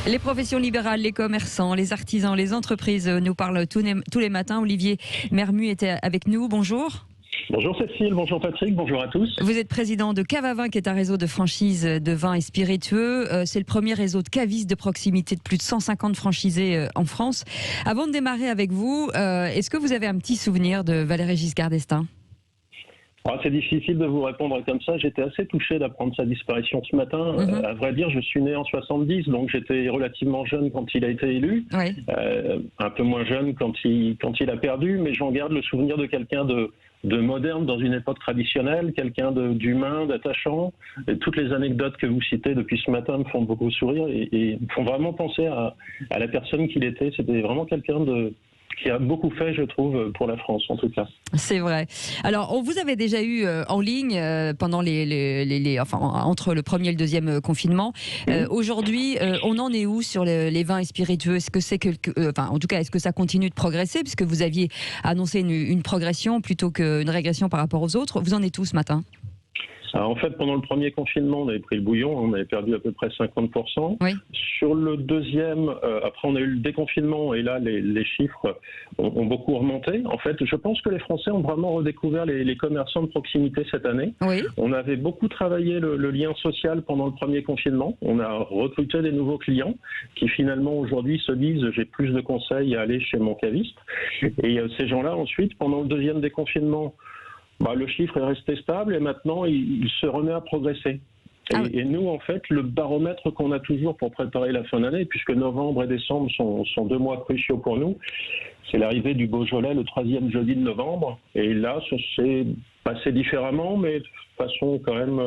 Les professions libérales, les commerçants, les artisans, les entreprises nous parlent tous les matins. Olivier Mermu était avec nous. Bonjour. Bonjour Cécile, bonjour Patrick, bonjour à tous. Vous êtes président de Cave à Vin, qui est un réseau de franchise de vins et spiritueux. C'est le premier réseau de cavistes de proximité de plus de 150 franchisés en France. Avant de démarrer avec vous, est-ce que vous avez un petit souvenir de Valéry Giscard d'Estaing ? C'est difficile de vous répondre comme ça. J'étais assez touché d'apprendre sa disparition ce matin. À vrai dire, je suis né en 70, donc j'étais relativement jeune quand il a été élu. Oui. Un peu moins jeune quand il a perdu, mais j'en garde le souvenir de quelqu'un de moderne dans une époque traditionnelle, quelqu'un d'humain, d'attachant. Et toutes les anecdotes que vous citez depuis ce matin me font beaucoup sourire et me font vraiment penser à la personne qu'il était. C'était vraiment quelqu'un qui a beaucoup fait, je trouve, pour la France, en tout cas. C'est vrai. Alors, on vous avait déjà eu en ligne pendant entre le premier et le deuxième confinement. Aujourd'hui, on en est où sur les vins et spiritueux ? Est-ce que en tout cas, est-ce que ça continue de progresser, puisque vous aviez annoncé une progression plutôt qu'une régression par rapport aux autres ? Vous en êtes où ce matin ? Alors en fait, pendant le premier confinement, on avait pris le bouillon, on avait perdu à peu près 50%. Oui. Sur le deuxième, après on a eu le déconfinement et là les chiffres ont beaucoup remonté. En fait, je pense que les Français ont vraiment redécouvert les commerçants de proximité cette année. Oui. On avait beaucoup travaillé le lien social pendant le premier confinement. On a recruté des nouveaux clients qui finalement aujourd'hui se disent j'ai plus de conseils à aller chez mon caviste. Et ces gens-là ensuite, pendant le deuxième déconfinement, le chiffre est resté stable et maintenant il se remet à progresser. Et nous, en fait, le baromètre qu'on a toujours pour préparer la fin d'année, puisque novembre et décembre sont 2 mois cruciaux pour nous, c'est l'arrivée du Beaujolais le 3e jeudi de novembre. Et là, ça s'est passé différemment, mais de façon quand même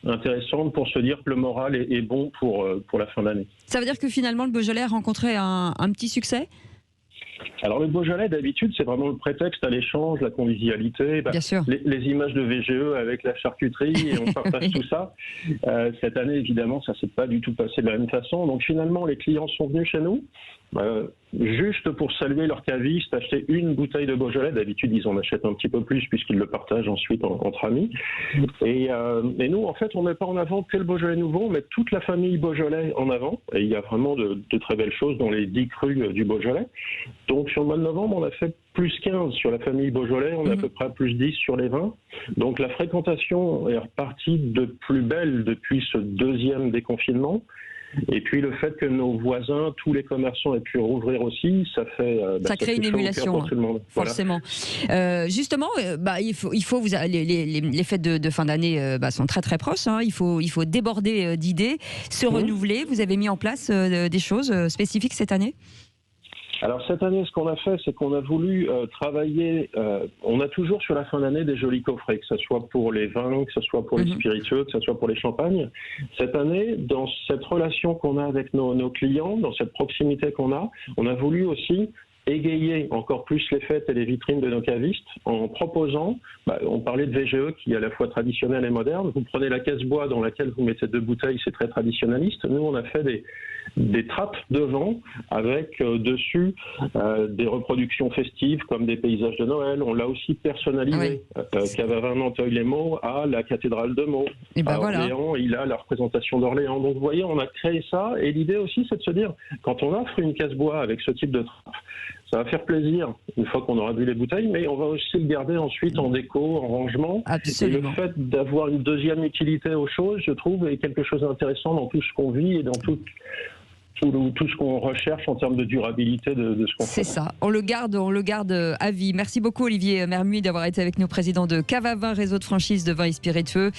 intéressante pour se dire que le moral est bon pour la fin d'année. Ça veut dire que finalement, le Beaujolais a rencontré un petit succès ? Alors le Beaujolais, d'habitude, c'est vraiment le prétexte à l'échange, la convivialité, Bien sûr. Les images de VGE avec la charcuterie, et on partage tout ça. Cette année, évidemment, ça ne s'est pas du tout passé de la même façon. Donc finalement, les clients sont venus chez nous, juste pour saluer leur caviste, acheter une bouteille de Beaujolais. D'habitude, ils en achètent un petit peu plus puisqu'ils le partagent ensuite entre amis. Et nous, en fait, on ne met pas en avant que le Beaujolais nouveau, on met toute la famille Beaujolais en avant. Et il y a vraiment de très belles choses dans les 10 crus du Beaujolais. Donc sur le mois de novembre, on a fait plus 15 sur la famille Beaujolais, on a à peu près plus 10 sur les vins. Donc la fréquentation est repartie de plus belle depuis ce deuxième déconfinement. Et puis le fait que nos voisins, tous les commerçants aient pu rouvrir aussi, ça fait ça crée une émulation, pour tout le monde. Forcément. Voilà. Justement, les fêtes de fin d'année sont très très proches. Il faut déborder d'idées, se renouveler. Vous avez mis en place des choses spécifiques cette année ? Alors cette année, ce qu'on a fait, c'est qu'on a voulu travailler, on a toujours sur la fin d'année des jolis coffrets, que ce soit pour les vins, que ce soit pour les spiritueux, que ce soit pour les champagnes. Cette année, dans cette relation qu'on a avec nos clients, dans cette proximité qu'on a, on a voulu aussi égayer encore plus les fêtes et les vitrines de nos cavistes en proposant, on parlait de VGE qui est à la fois traditionnel et moderne, vous prenez la caisse bois dans laquelle vous mettez 2 bouteilles, c'est très traditionnaliste. Nous, on a fait des trappes de vin avec dessus des reproductions festives comme des paysages de Noël. On l'a aussi personnalisé. Cave à Vin Nanteuil-les-Meaux à la cathédrale de Meaux. Orléans, il a la représentation d'Orléans. Donc vous voyez, on a créé ça et l'idée aussi, c'est de se dire, quand on offre une caisse bois avec ce type de trappe, ça va faire plaisir une fois qu'on aura bu les bouteilles, mais on va aussi le garder ensuite en déco, en rangement. Absolument. Et le fait d'avoir une deuxième utilité aux choses, je trouve, est quelque chose d'intéressant dans tout ce qu'on vit et dans tout ce qu'on recherche en termes de durabilité de ce qu'on fait. C'est ça, on le garde à vie. Merci beaucoup Olivier Mermu d'avoir été avec nous, président de Cave à Vin, réseau de franchise de vins et spiritueux.